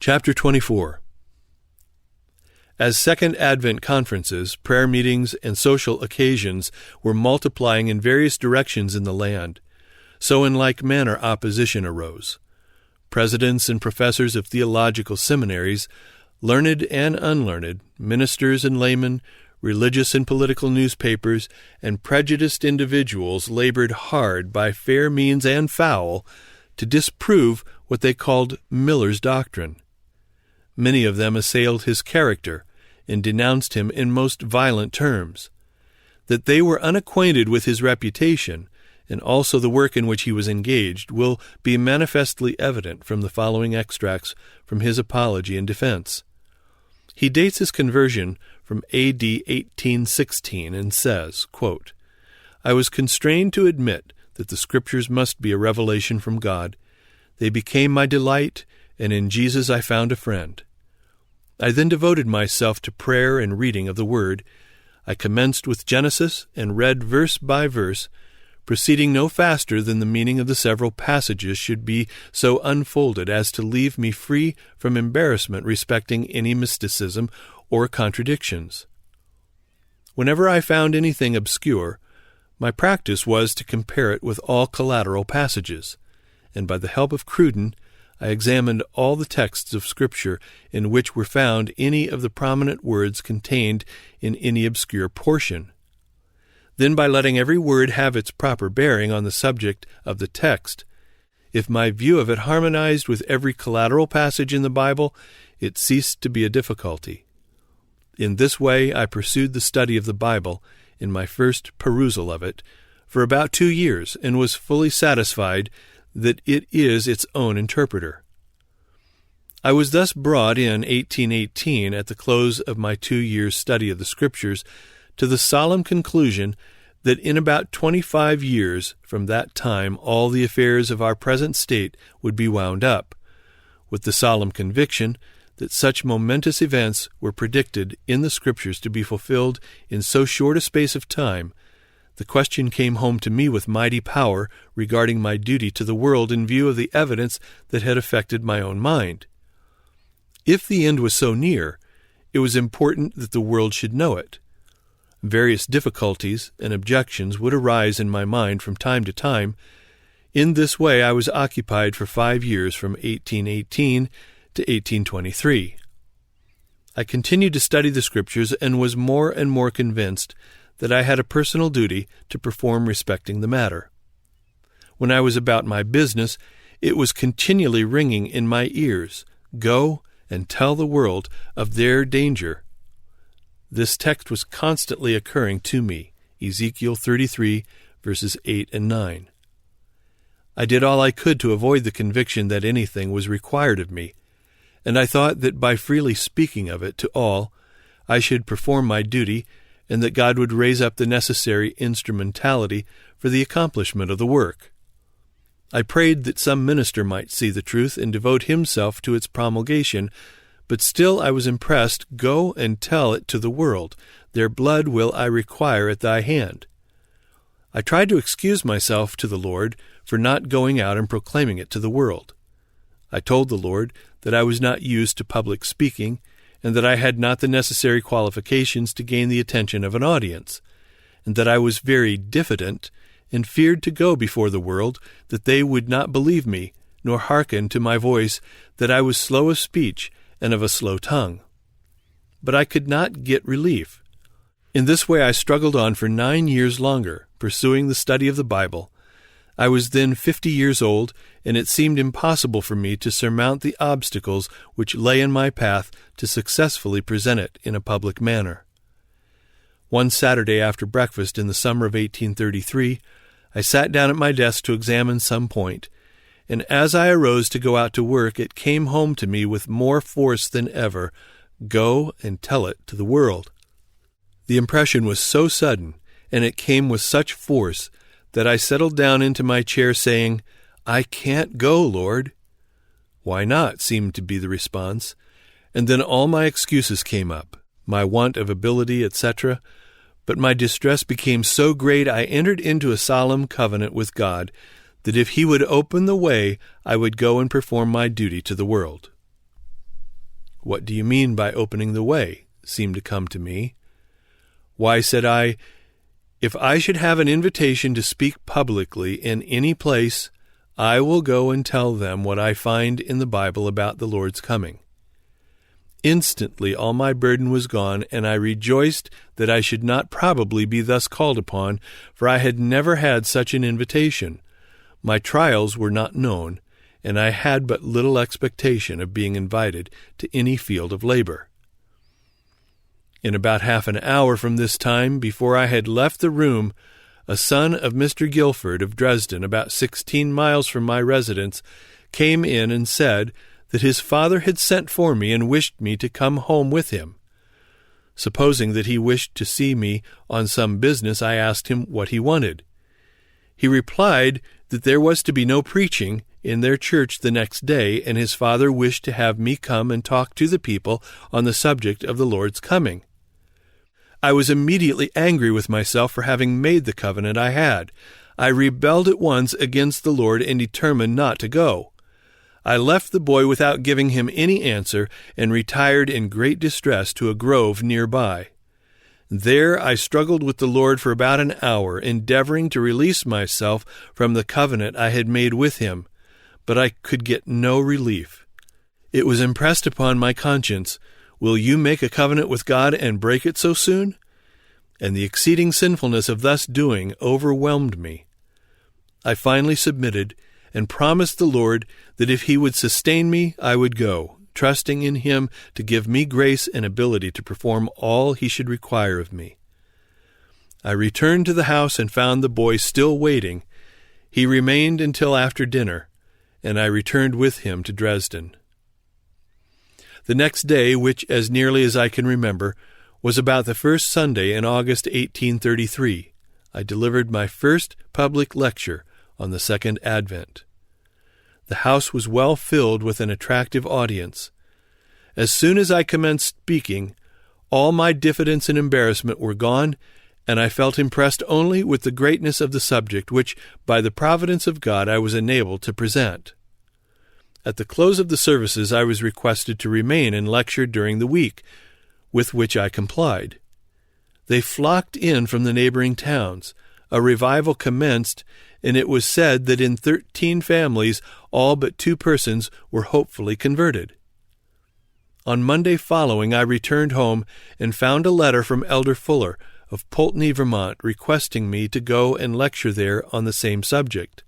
Chapter 24. As Second Advent conferences, prayer meetings, and social occasions were multiplying in various directions in the land, so in like manner opposition arose. Presidents and professors of theological seminaries, learned and unlearned, ministers and laymen, religious and political newspapers, and prejudiced individuals labored hard by fair means and foul to disprove what they called Miller's doctrine. Many of them assailed his character and denounced him in most violent terms. That they were unacquainted with his reputation, and also the work in which he was engaged, will be manifestly evident from the following extracts from his apology and defense. He dates his conversion from A.D. 1816 and says, quote, "I was constrained to admit that the Scriptures must be a revelation from God. They became my delight, and in Jesus I found a friend. I then devoted myself to prayer and reading of the Word. I commenced with Genesis and read verse by verse, proceeding no faster than the meaning of the several passages should be so unfolded as to leave me free from embarrassment respecting any mysticism or contradictions. Whenever I found anything obscure, my practice was to compare it with all collateral passages, and by the help of Cruden, I examined all the texts of Scripture in which were found any of the prominent words contained in any obscure portion. Then by letting every word have its proper bearing on the subject of the text, if my view of it harmonized with every collateral passage in the Bible, it ceased to be a difficulty. In this way I pursued the study of the Bible, in my first perusal of it, for about 2 years, and was fully satisfied that it is its own interpreter. I was thus brought in 1818, at the close of my 2 years' study of the Scriptures, to the solemn conclusion that in about 25 years from that time all the affairs of our present state would be wound up, with the solemn conviction that such momentous events were predicted in the Scriptures to be fulfilled in so short a space of time. The question came home to me with mighty power regarding my duty to the world in view of the evidence that had affected my own mind. If the end was so near, it was important that the world should know it. Various difficulties and objections would arise in my mind from time to time. In this way I was occupied for 5 years from 1818 to 1823. I continued to study the Scriptures and was more and more convinced that I had a personal duty to perform respecting the matter. When I was about my business, it was continually ringing in my ears, "Go and tell the world of their danger." This text was constantly occurring to me, Ezekiel 33, verses 8 and 9. I did all I could to avoid the conviction that anything was required of me, and I thought that by freely speaking of it to all, I should perform my duty, and that God would raise up the necessary instrumentality for the accomplishment of the work. I prayed that some minister might see the truth and devote himself to its promulgation, but still I was impressed, "Go and tell it to the world. Their blood will I require at thy hand." I tried to excuse myself to the Lord for not going out and proclaiming it to the world. I told the Lord that I was not used to public speaking, and that I had not the necessary qualifications to gain the attention of an audience, and that I was very diffident, and feared to go before the world, that they would not believe me, nor hearken to my voice, that I was slow of speech and of a slow tongue. But I could not get relief. In this way I struggled on for 9 years longer, pursuing the study of the Bible. I was then 50 years old, and it seemed impossible for me to surmount the obstacles which lay in my path to successfully present it in a public manner. One Saturday after breakfast in the summer of 1833, I sat down at my desk to examine some point, and as I arose to go out to work, it came home to me with more force than ever, "Go and tell it to the world." The impression was so sudden, and it came with such force, that I settled down into my chair saying, "I can't go, Lord." "Why not?" seemed to be the response. And then all my excuses came up, my want of ability, etc. But my distress became so great I entered into a solemn covenant with God that if He would open the way, I would go and perform my duty to the world. "What do you mean by opening the way?" seemed to come to me. "Why," said I, "if I should have an invitation to speak publicly in any place, I will go and tell them what I find in the Bible about the Lord's coming." Instantly all my burden was gone, and I rejoiced that I should not probably be thus called upon, for I had never had such an invitation. My trials were not known, and I had but little expectation of being invited to any field of labor. In about half an hour from this time, before I had left the room, a son of Mr. Guilford of Dresden, about 16 miles from my residence, came in and said that his father had sent for me and wished me to come home with him. Supposing that he wished to see me on some business, I asked him what he wanted. He replied that there was to be no preaching in their church the next day, and his father wished to have me come and talk to the people on the subject of the Lord's coming. I was immediately angry with myself for having made the covenant I had. I rebelled at once against the Lord and determined not to go. I left the boy without giving him any answer and retired in great distress to a grove nearby. There I struggled with the Lord for about an hour, endeavoring to release myself from the covenant I had made with him, but I could get no relief. It was impressed upon my conscience, "Will you make a covenant with God and break it so soon?" And the exceeding sinfulness of thus doing overwhelmed me. I finally submitted and promised the Lord that if he would sustain me, I would go, trusting in him to give me grace and ability to perform all he should require of me. I returned to the house and found the boy still waiting. He remained until after dinner, and I returned with him to Dresden. The next day, which, as nearly as I can remember, was about the first Sunday in August 1833, I delivered my first public lecture on the Second Advent. The house was well filled with an attractive audience. As soon as I commenced speaking, all my diffidence and embarrassment were gone, and I felt impressed only with the greatness of the subject which, by the providence of God, I was enabled to present. At the close of the services, I was requested to remain and lecture during the week, with which I complied. They flocked in from the neighboring towns. A revival commenced, and it was said that in 13 families, all but 2 persons were hopefully converted. On Monday following, I returned home and found a letter from Elder Fuller of Poultney, Vermont, requesting me to go and lecture there on the same subject.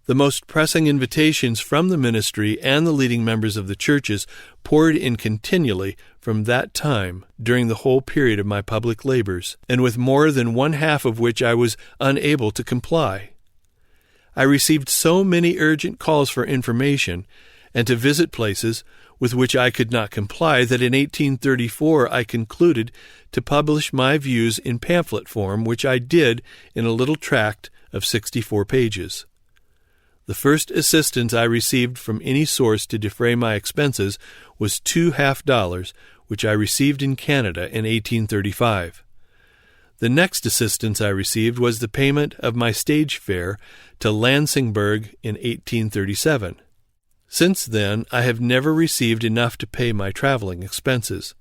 The most pressing invitations from the ministry and the leading members of the churches poured in continually from that time during the whole period of my public labors, and with more than one half of which I was unable to comply. I received so many urgent calls for information and to visit places with which I could not comply that in 1834 I concluded to publish my views in pamphlet form, which I did in a little tract of 64 pages. The first assistance I received from any source to defray my expenses was $2.50, which I received in Canada in 1835. The next assistance I received was the payment of my stage fare to Lansingburg in 1837. Since then, I have never received enough to pay my traveling expenses.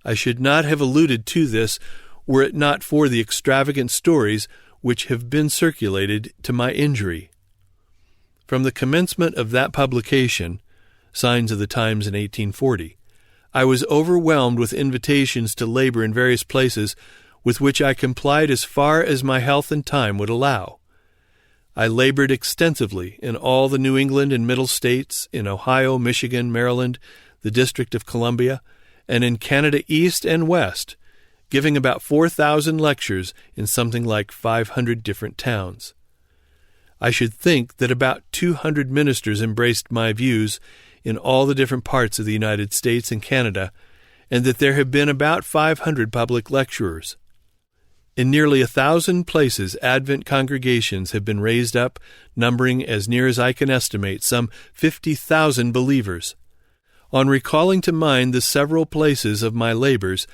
I should not have alluded to this were it not for the extravagant stories which have been circulated to my injury. From the commencement of that publication, Signs of the Times in 1840, I was overwhelmed with invitations to labor in various places with which I complied as far as my health and time would allow. I labored extensively in all the New England and Middle States, in Ohio, Michigan, Maryland, the District of Columbia, and in Canada East and West, giving about 4,000 lectures in something like 500 different towns. I should think that about 200 ministers embraced my views in all the different parts of the United States and Canada, and that there have been about 500 public lecturers. In nearly 1,000 places, Advent congregations have been raised up, numbering, as near as I can estimate, some 50,000 believers. On recalling to mind the several places of my labors,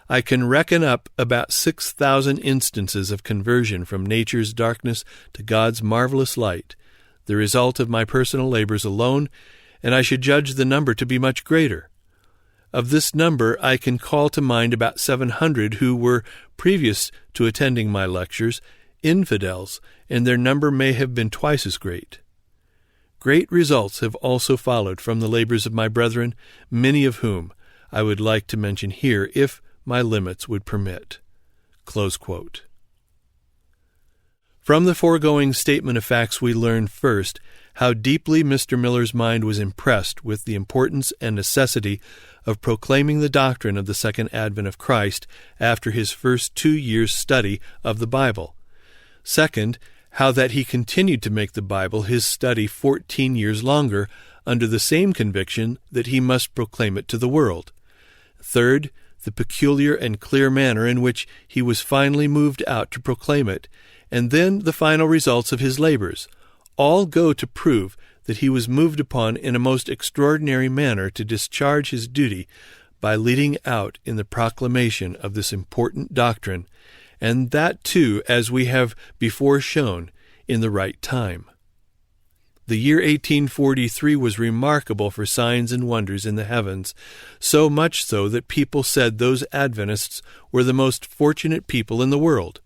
I can reckon up about 6,000 instances of conversion from nature's darkness to God's marvelous light, the result of my personal labors alone, and I should judge the number to be much greater. Of this number, I can call to mind about 700 who were, previous to attending my lectures, infidels, and their number may have been twice as great. Great results have also followed from the labors of my brethren, many of whom I would like to mention here if my limits would permit." Close quote. From the foregoing statement of facts we learn first how deeply Mr. Miller's mind was impressed with the importance and necessity of proclaiming the doctrine of the second advent of Christ after his first 2 years' study of the Bible. Second, how that he continued to make the Bible his study 14 years longer under the same conviction that he must proclaim it to the world. Third, the peculiar and clear manner in which he was finally moved out to proclaim it, and then the final results of his labors, all go to prove that he was moved upon in a most extraordinary manner to discharge his duty by leading out in the proclamation of this important doctrine, and that too, as we have before shown, in the right time. The year 1843 was remarkable for signs and wonders in the heavens, so much so that people said those Adventists were the most fortunate people in the world,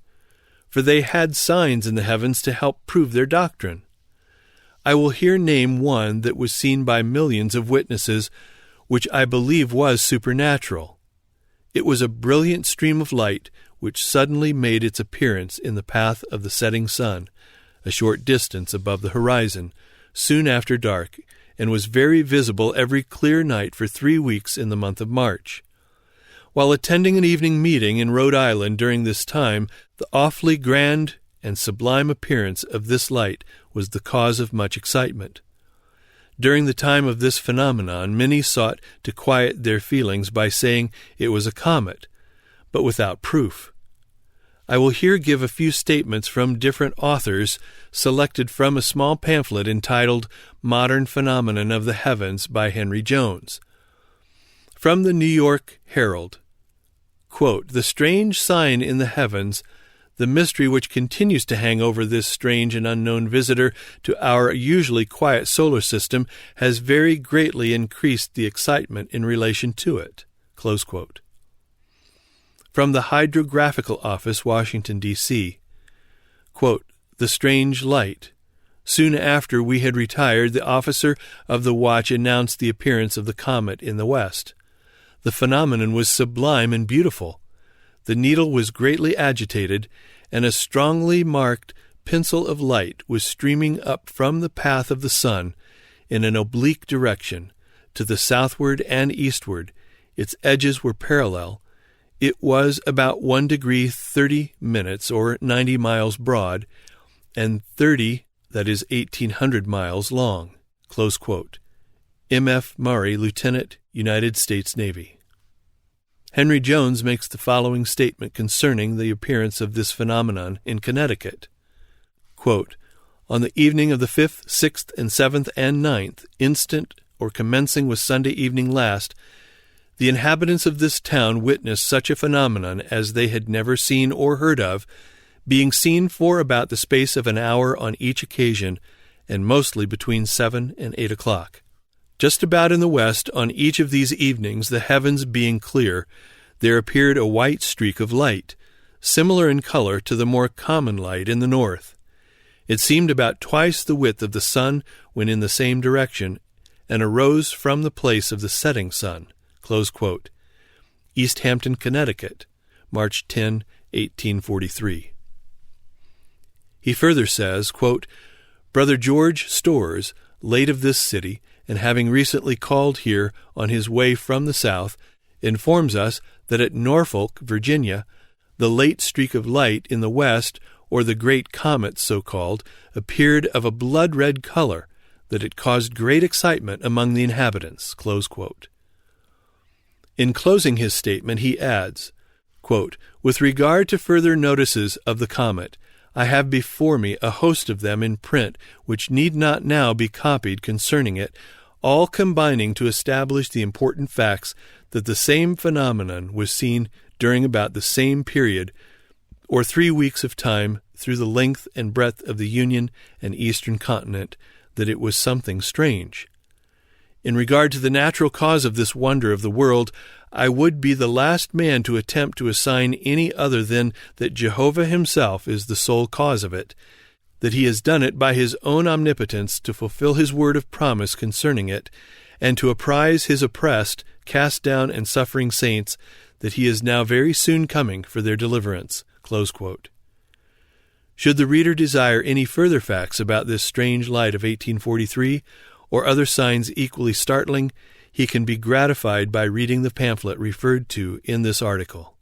for they had signs in the heavens to help prove their doctrine. I will here name one that was seen by millions of witnesses, which I believe was supernatural. It was a brilliant stream of light which suddenly made its appearance in the path of the setting sun, a short distance above the horizon, soon after dark, and was very visible every clear night for 3 weeks in the month of March. While attending an evening meeting in Rhode Island during this time, the awfully grand and sublime appearance of this light was the cause of much excitement. During the time of this phenomenon, many sought to quiet their feelings by saying it was a comet, but without proof. I will here give a few statements from different authors, selected from a small pamphlet entitled Modern Phenomenon of the Heavens by Henry Jones. From the New York Herald, quote, "The strange sign in the heavens, the mystery which continues to hang over this strange and unknown visitor to our usually quiet solar system, has very greatly increased the excitement in relation to it." Close quote. From the Hydrographical Office, Washington, D.C., quote, "The strange light. Soon after we had retired, the officer of the watch announced the appearance of the comet in the west. The phenomenon was sublime and beautiful. The needle was greatly agitated, and a strongly marked pencil of light was streaming up from the path of the sun in an oblique direction, to the southward and eastward. Its edges were parallel. It was about 1 degree 30 minutes, or 90 miles broad, and 30, that is 1,800 miles long." Close quote. M.F. Murray, Lieutenant, United States Navy. Henry Jones makes the following statement concerning the appearance of this phenomenon in Connecticut. Quote, "On the evening of the 5th, 6th, and 7th, and 9th, instant or commencing with Sunday evening last, the inhabitants of this town witnessed such a phenomenon as they had never seen or heard of, being seen for about the space of an hour on each occasion, and mostly between 7 and 8 o'clock. Just about in the west, on each of these evenings, the heavens being clear, there appeared a white streak of light, similar in color to the more common light in the north. It seemed about twice the width of the sun when in the same direction, and arose from the place of the setting sun." Close quote. East Hampton, Connecticut, March 10, 1843. He further says, quote, "Brother George Storrs, late of this city, and having recently called here on his way from the south, informs us that at Norfolk, Virginia, the late streak of light in the west, or the great comet so called, appeared of a blood-red color, that it caused great excitement among the inhabitants." Close quote. In closing his statement, he adds, quote, "With regard to further notices of the comet, I have before me a host of them in print, which need not now be copied concerning it, all combining to establish the important facts that the same phenomenon was seen during about the same period, or 3 weeks of time, through the length and breadth of the Union and Eastern continent, that it was something strange. In regard to the natural cause of this wonder of the world, I would be the last man to attempt to assign any other than that Jehovah himself is the sole cause of it, that he has done it by his own omnipotence to fulfill his word of promise concerning it, and to apprise his oppressed, cast down, and suffering saints that he is now very soon coming for their deliverance." Close quote. Should the reader desire any further facts about this strange light of 1843, or other signs equally startling, he can be gratified by reading the pamphlet referred to in this article.